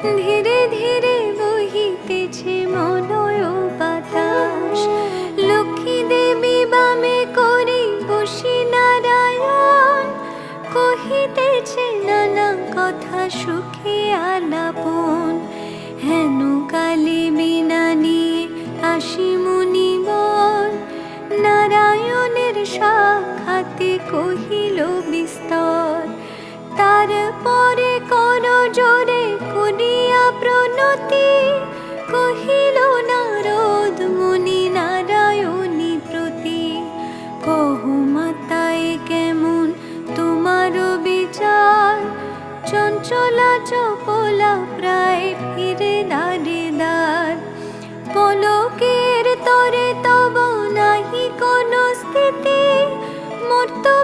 ধীরে ধীরে বহিতেছে মলয় বাতাস, লক্ষ্মী দেবী বামে করি বসি নারায়ণ, কহিতেছে নানা কথা সুখে আলাপন। হেন কালে বিনা নিয়ে আসি মুনিবর, নারায়ণের সাক্ষাতে কহিল বিস্তর। তারপরে কর জোরে করিয়া প্রণতি, কহিল নারদ মুনি নারায়ণী প্রতি। কহ মাতায় কেমন তোমার বিচার, চঞ্চলা চপলা প্রায় ফিরে দ্বারে দ্বার। পলকের তরে তব নাহি কোন স্থিতি, মর্ত